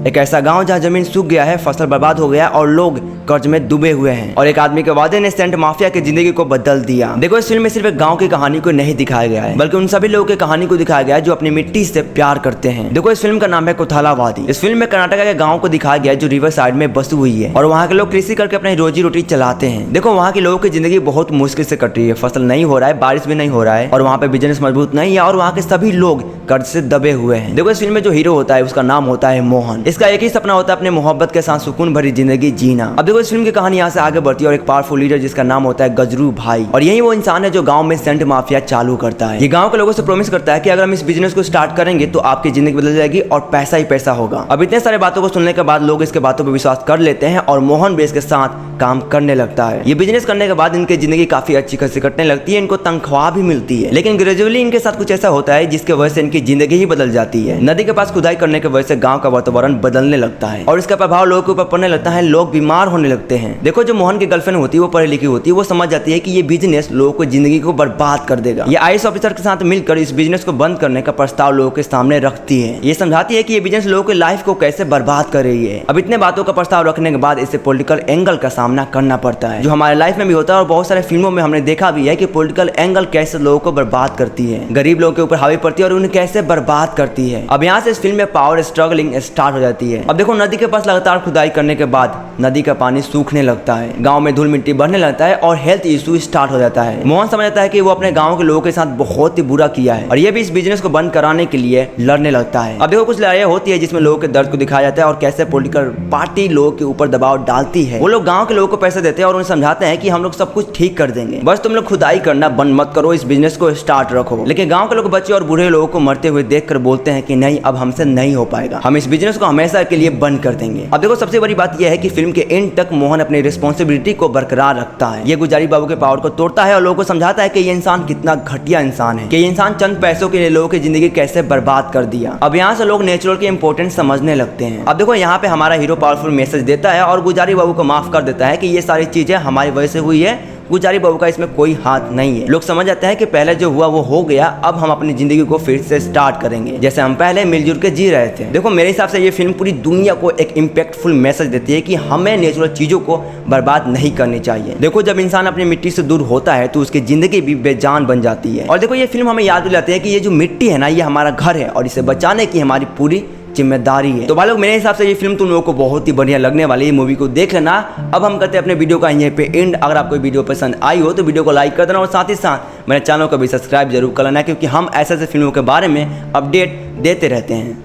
एक ऐसा गांव जहां जमीन सूख गया है, फसल बर्बाद हो गया और लोग कर्ज में डूबे हुए हैं और एक आदमी के वादे ने सेंट माफिया की जिंदगी को बदल दिया। देखो इस फिल्म में सिर्फ एक गांव की कहानी को नहीं दिखाया गया है, बल्कि उन सभी लोगों की कहानी को दिखाया गया है जो अपनी मिट्टी से प्यार करते हैं। देखो इस फिल्म का नाम है कोथाला वादी। इस फिल्म में कर्नाटक के गाँव को दिखाया गया है जो रिवर साइड में बसी हुई है और वहाँ के लोग कृषि करके अपनी रोजी रोटी चलाते हैं। देखो वहाँ के लोगों की जिंदगी बहुत मुश्किल से कट रही है, फसल नहीं हो रहा है, बारिश भी नहीं हो रहा है और वहाँ पे बिजनेस मजबूत नहीं है और वहाँ के सभी लोग कर्ज से दबे हुए हैं। देखो इस फिल्म में जो हीरो होता है उसका नाम होता है मोहन। इसका एक ही सपना होता है अपने मोहब्बत के साथ सुकून भरी जिंदगी जीना। अब देखो इस फिल्म की कहानी यहाँ से आगे बढ़ती है और एक पावरफुल लीडर जिसका नाम होता है गजरू भाई, और यही वो इंसान है जो गांव में सेंट माफिया चालू करता है। ये गांव के लोगों से प्रॉमिस करता है कि अगर हम इस बिजनेस को स्टार्ट करेंगे तो आपकी जिंदगी बदल जाएगी और पैसा ही पैसा होगा। अब इतने सारे बातों को सुनने के बाद लोग इसके बातों पर विश्वास कर लेते हैं और मोहन भी इसके साथ काम करने लगता है। ये बिजनेस करने के बाद इनकी जिंदगी काफी अच्छी खासी कटने लगती है, इनको तनख्वाह भी मिलती है, लेकिन ग्रेजुअली इनके साथ कुछ ऐसा होता है जिसके वजह से इनकी जिंदगी ही बदल जाती है। नदी के पास खुदाई करने की वजह से गांव का वातावरण बदलने लगता है और इसका प्रभाव लोगों के ऊपर पड़ने लगता है, लोग बीमार होने लगते हैं। देखो जो मोहन की गर्लफ्रेंड होती है वो पढ़ी लिखी होती है, वो समझ जाती है कि ये बिजनेस लोगों को जिंदगी को बर्बाद कर देगा। ये आईएएस ऑफिसर के साथ मिलकर इस बिजनेस को बंद करने का प्रस्ताव लोगों के सामने रखती है। ये समझाती है कि ये बिजनेस लोगों की लाइफ को कैसे बर्बाद कर रही है। अब इतने बातों का प्रस्ताव रखने के बाद इसे पॉलिटिकल एंगल का सामना करना पड़ता है जो हमारे लाइफ में भी होता है और बहुत सारे फिल्मों में हमने देखा भी है कि पॉलिटिकल एंगल कैसे लोगों को बर्बाद करती है, गरीब लोगों के ऊपर हावी पड़ती है और उन्हें कैसे बर्बाद करती है। अब यहाँ से इस फिल्म में पावर स्ट्रगलिंग स्टार्ट हो जाती है। अब देखो नदी के पास लगातार खुदाई करने के बाद नदी का पानी सूखने लगता है, गांव में धूल मिट्टी बढ़ने लगता है और हेल्थ इशू स्टार्ट हो जाता है। मोहन समझ जाता है कि वो अपने गांव के लोगों के साथ बहुत ही बुरा किया है और ये भी इस बिजनेस को बंद कराने के लिए लड़ने लगता है। अब देखो कुछ लड़ाइयाँ होती है जिसमें लोगों के दर्द को दिखाया जाता है और कैसे पॉलिटिकल पार्टी लोगों के ऊपर दबाव डालती है। वो लोग गाँव के लोगों को पैसे देते हैं और उन्हें समझाते हैं कि हम लोग सब कुछ ठीक कर देंगे, बस तुम लोग खुदाई करना बंद मत करो, इस बिजनेस को स्टार्ट रखो। लेकिन गांव के लोग बच्चे और बूढ़े लोगों को मरते हुए देखकर बोलते हैं कि नहीं अब हमसे नहीं हो पाएगा, हम इस बिजनेस को हमेशा के लिए बंद कर देंगे। अब देखो सबसे बड़ी बात यह है कि फिल्म के एंड तक मोहन अपनी रिस्पॉन्सिबिलिटी को बरकरार रखता है। ये गुजारी बाबू के पावर को तोड़ता है और लोगों को समझाता है कि ये इंसान कितना घटिया इंसान है, कि ये इंसान चंद पैसों के लिए लोगों की जिंदगी कैसे बर्बाद कर दिया। अब यहाँ से लोग नेचुरल की इंपॉर्टेंस समझने लगते हैं। अब देखो यहाँ पे हमारा हीरो पावरफुल मैसेज देता है और गुजारी बाबू को माफ कर देता है कि ये सारी चीजें हमारी वजह से हुई है, गुजारी बाबू का इसमें कोई हाथ नहीं है। लोग समझ जाते हैं कि पहले जो हुआ वो हो गया, अब हम अपनी जिंदगी को फिर से स्टार्ट करेंगे जैसे हम पहले मिलजुल के जी रहे थे। देखो मेरे हिसाब से ये फिल्म पूरी दुनिया को एक इम्पैक्टफुल मैसेज देती है कि हमें नेचुरल चीजों को बर्बाद नहीं करनी चाहिए। देखो जब इंसान अपनी मिट्टी से दूर होता है तो उसकी जिंदगी भी बेजान बन जाती है। और देखो ये फिल्म हमें याद दिलाती है कि ये जो मिट्टी है ना, ये हमारा घर है और इसे बचाने की हमारी पूरी जिम्मेदारी है। तो भाई लोग मेरे हिसाब से ये फिल्म तुम लोगों को बहुत ही बढ़िया लगने वाली है, मूवी को देख लेना। अब हम करते हैं अपने वीडियो का यहीं पे एंड। अगर आपको वीडियो पसंद आई हो तो वीडियो को लाइक कर देना और साथ ही साथ मेरे चैनल को भी सब्सक्राइब जरूर कर लेना, क्योंकि हम ऐसे ऐसे फिल्मों के बारे में अपडेट देते रहते हैं।